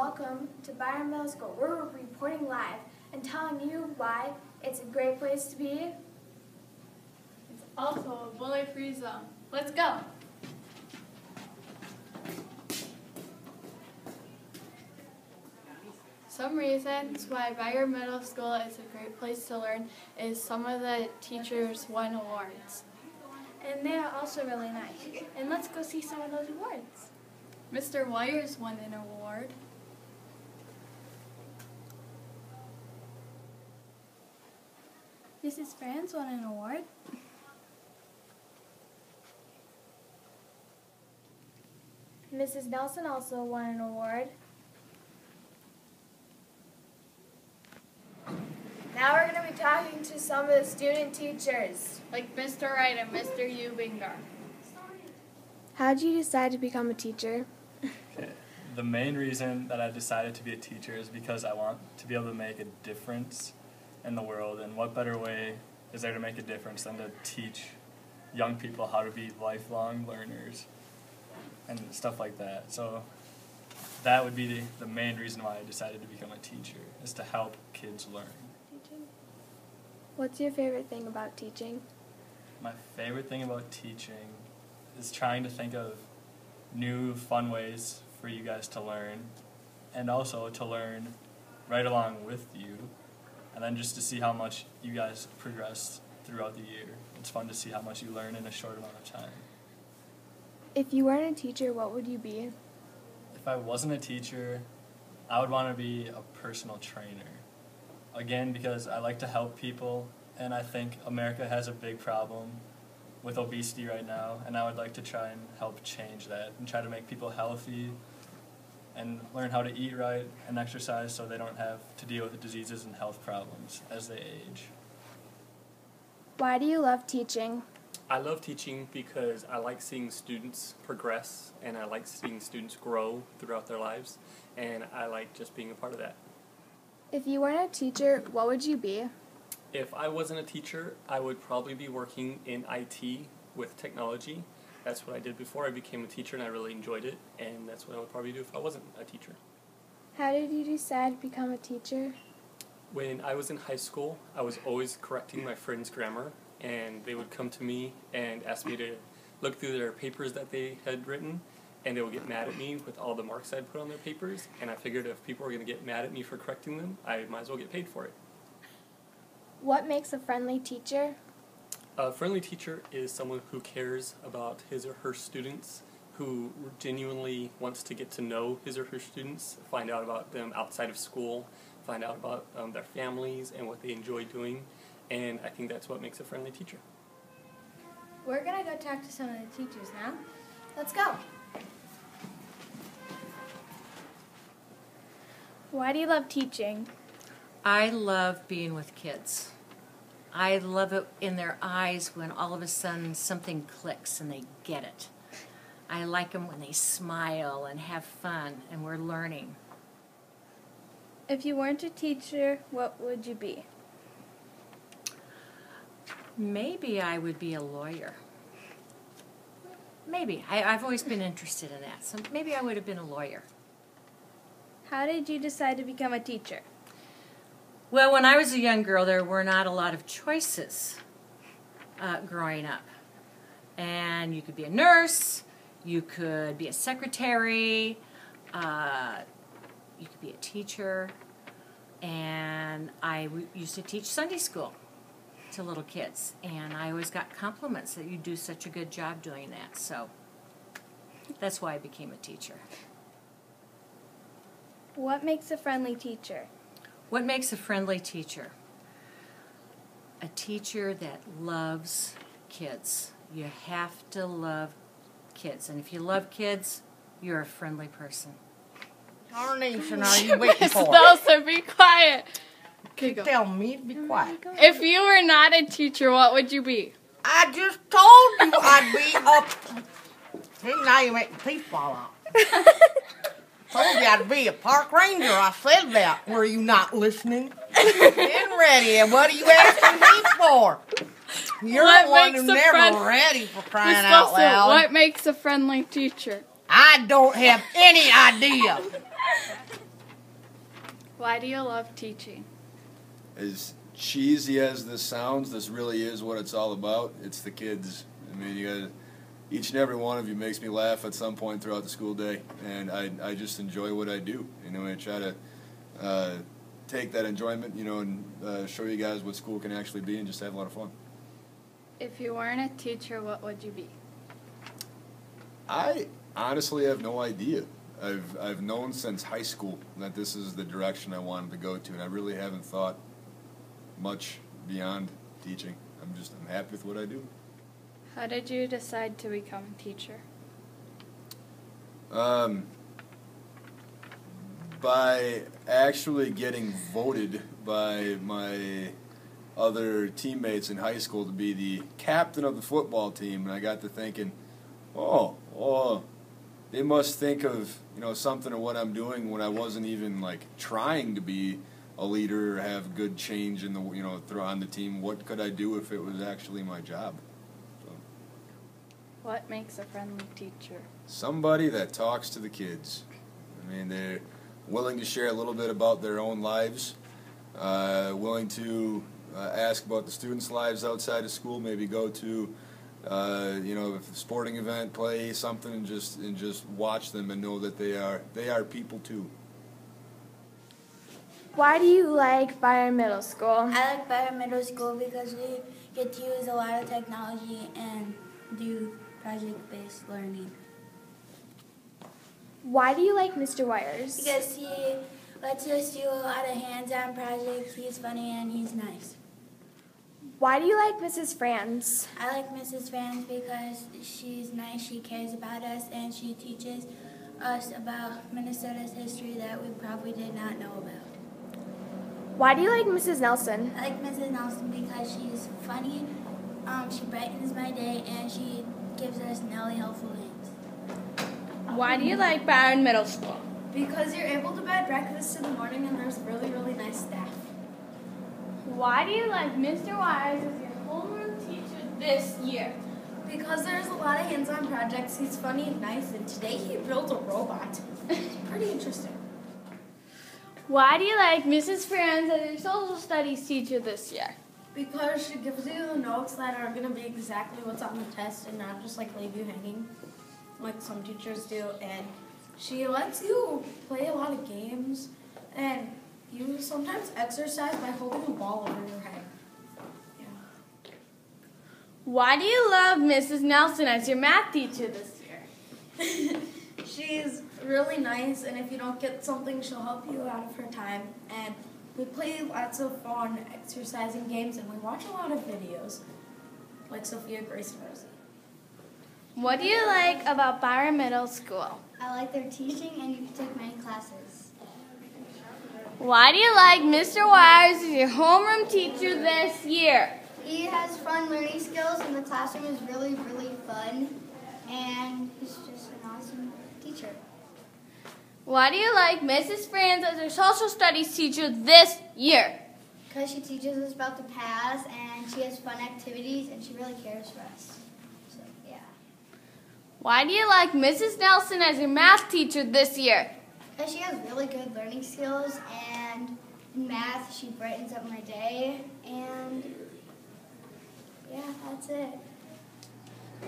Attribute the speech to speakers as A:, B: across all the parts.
A: welcome to Byron Middle School. We're reporting live and telling you why it's a great place to be.
B: It's also a bully-free zone. Let's go. Some reasons why Byron Middle School is a great place to learn is some of the teachers won awards.
A: And they are also really nice. And let's go see some of those awards.
B: Mr. Wires won an award.
A: Mrs. Franz won an award. Mrs. Nelson also won an award. Now we're going to be talking to some of the student teachers.
B: Like Mr. Wright and Mr. Ubingar.
A: How did you decide to become a teacher?
C: Okay. The main reason that I decided to be a teacher is because I want to be able to make a difference in the world, and what better way is there to make a difference than to teach young people how to be lifelong learners and stuff like that. So that would be the main reason why I decided to become a teacher, is to help kids learn.
A: What's your favorite thing about teaching?
C: My favorite thing about teaching is trying to think of new fun ways for you guys to learn, and also to learn right along with you, and then just to see how much you guys progress throughout the year. It's fun to see how much you learn in a short amount of time.
A: If you weren't a teacher, what would you be?
C: If I wasn't a teacher, I would want to be a personal trainer. Again, because I like to help people, and I think America has a big problem with obesity right now, and I would like to try and help change that and try to make people healthy and learn how to eat right and exercise so they don't have to deal with diseases and health problems as they age.
A: Why do you love teaching?
D: I love teaching because I like seeing students progress, and I like seeing students grow throughout their lives, and I like just being a part of that.
A: If you weren't a teacher, what would you be?
D: If I wasn't a teacher, I would probably be working in IT with technology. That's what I did before I became a teacher, and I really enjoyed it, and that's what I would probably do if I wasn't a teacher.
A: How did you decide to become a teacher?
D: When I was in high school, I was always correcting my friends' grammar, and they would come to me and ask me to look through their papers that they had written, and they would get mad at me with all the marks I'd put on their papers, and I figured if people were going to get mad at me for correcting them, I might as well get paid for it.
A: What makes a friendly teacher?
D: A friendly teacher is someone who cares about his or her students, who genuinely wants to get to know his or her students, find out about them outside of school, find out about their families and what they enjoy doing, and I think that's what makes a friendly teacher.
A: We're going to go talk to some of the teachers now. Let's go. Why do you love teaching?
E: I love being with kids. I love it in their eyes when all of a sudden something clicks and they get it. I like them when they smile and have fun and we're learning.
A: If you weren't a teacher, what would you be?
E: Maybe I would be a lawyer. Maybe. I've always been interested in that, so maybe I would have been a lawyer.
A: How did you decide to become a teacher?
E: Well, when I was a young girl, there were not a lot of choices growing up. And you could be a nurse, you could be a secretary, you could be a teacher, and I used to teach Sunday school to little kids, and I always got compliments that you do such a good job doing that, so that's why I became a teacher.
A: What makes a friendly teacher?
E: What makes a friendly teacher? A teacher that loves kids. You have to love kids, and if you love kids, you're a friendly person.
F: Darnation, are you waiting
B: Miss
F: for?
B: Nelson, be quiet. Okay, go.
F: Tell me to be quiet.
B: If you were not a teacher, what would you be?
F: I just told you I'd be up. See, now you're making teeth fall out. Told you I'd be a park ranger. I said that. Were you not listening? Been ready. And what are you asking me for? You're
B: What
F: the one
B: makes
F: who's
B: a
F: never
B: friend-
F: ready for crying
B: Miss
F: out
B: Nelson,
F: loud.
B: what makes a friendly teacher?
F: I don't have any idea.
B: Why do you love teaching?
G: As cheesy as this sounds, this really is what it's all about. It's the kids. I mean, each and every one of you makes me laugh at some point throughout the school day, and I just enjoy what I do. I try to take that enjoyment, and show you guys what school can actually be and just have a lot of fun.
B: If you weren't a teacher, what would you be?
G: I honestly have no idea. I've known since high school that this is the direction I wanted to go to, and I really haven't thought much beyond teaching. I'm happy with what I do.
B: How did you decide to become a teacher?
G: By actually getting voted by my other teammates in high school to be the captain of the football team, and I got to thinking, they must think of something of what I'm doing when I wasn't even trying to be a leader or have good change in the throw on the team. What could I do if it was actually my job? So,
B: what makes a friendly teacher?
G: somebody that talks to the kids. They're willing to share a little bit about their own lives, willing to ask about the students' lives outside of school, maybe go to a sporting event, play something, and just watch them and know that they are people too.
A: Why do you like Byron Middle School?
H: I like Bayli Middle School because we get to use a lot of technology and do project-based learning.
A: Why do you like Mr. Wires?
H: Because he lets us do a lot of hands-on projects. He's funny and he's nice.
A: Why do you like Mrs. Franz?
H: I like Mrs. Franz because she's nice, she cares about us, and she teaches us about Minnesota's history that we probably did not know about.
A: Why do you like Mrs. Nelson?
H: I like Mrs. Nelson because she's funny, she brightens my day, and she gives us Nelly helpful hints.
I: Why do you like Byron Middle School?
J: Because you're able to buy breakfast in the morning and there's really, really nice staff.
B: Why do you like Mr. Wise as your homeroom teacher this year?
J: Because there's a lot of hands-on projects, he's funny and nice, and today he built a robot. It's pretty interesting.
B: Why do you like Mrs. Franz as your social studies teacher this year?
J: Because she gives you the notes that are going to be exactly what's on the test and not just leave you hanging like some teachers do. And she lets you play a lot of games, and you sometimes exercise by holding a ball over your head. Yeah.
B: Why do you love Mrs. Nelson as your math teacher this year?
J: She's really nice, and if you don't get something, she'll help you out of her time. And we play lots of fun exercising games, and we watch a lot of videos, like Sophia, Grace, and Rosie.
B: What do you like about Byron Middle School?
H: I like their teaching, and you can take many classes.
B: Why do you like Mr. Wires as your homeroom teacher this year?
H: He has fun learning skills, and the classroom is really, really fun, and he's just an awesome teacher.
B: Why do you like Mrs. Franz as your social studies teacher this year?
H: Because she teaches us about the past, and she has fun activities, and she really cares for us. So, yeah.
B: Why do you like Mrs. Nelson as your math teacher this year?
H: Because she has really good learning skills, and in math, she brightens up my day, and yeah, that's it.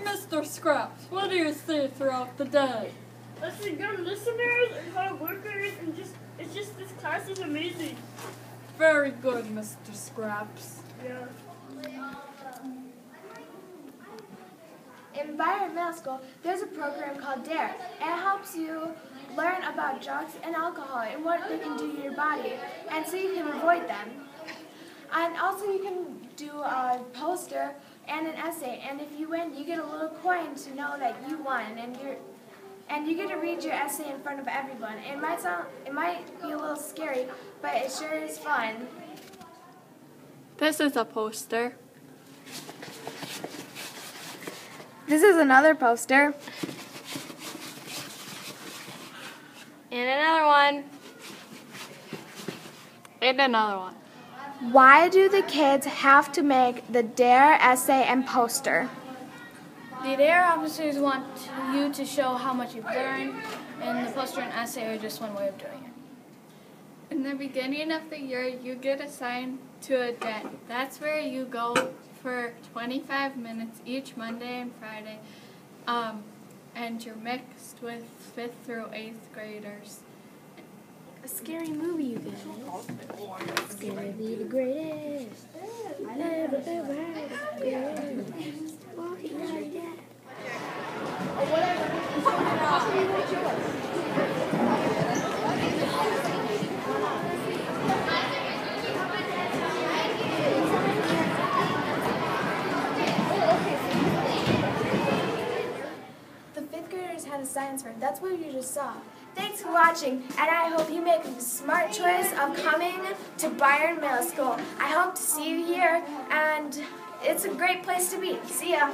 K: Mr. Scraps, what do you see throughout the day?
L: Let's see, good listeners and hard workers, and it's just this class is amazing.
K: Very good, Mr. Scraps.
L: Yeah.
A: In Byron Middle School, there's a program called DARE, and it helps you learn about drugs and alcohol and what they can do to your body, and so you can avoid them. And also you can do a poster and an essay, and if you win, you get a little coin to know that you won, and you get to read your essay in front of everyone. It might be a little scary, but it sure is fun.
B: This is a poster.
A: This is another poster.
B: And another one. And another one.
A: Why do the kids have to make the DARE essay and poster?
B: The DARE officers want you to show how much you've learned, and the poster and essay are just one way of doing it. In the beginning of the year, you get assigned to a den. That's where you go for 25 minutes each Monday and Friday, and you're mixed with 5th through 8th graders.
I: A scary movie, you guys. It's gonna be the greatest. Ever had experience. Oh, yeah.
A: The 5th graders had a science fair. That's what you just saw. Thanks for watching, and I hope you make a smart choice of coming to Byron Middle School. I hope to see you here, and it's a great place to be. See ya.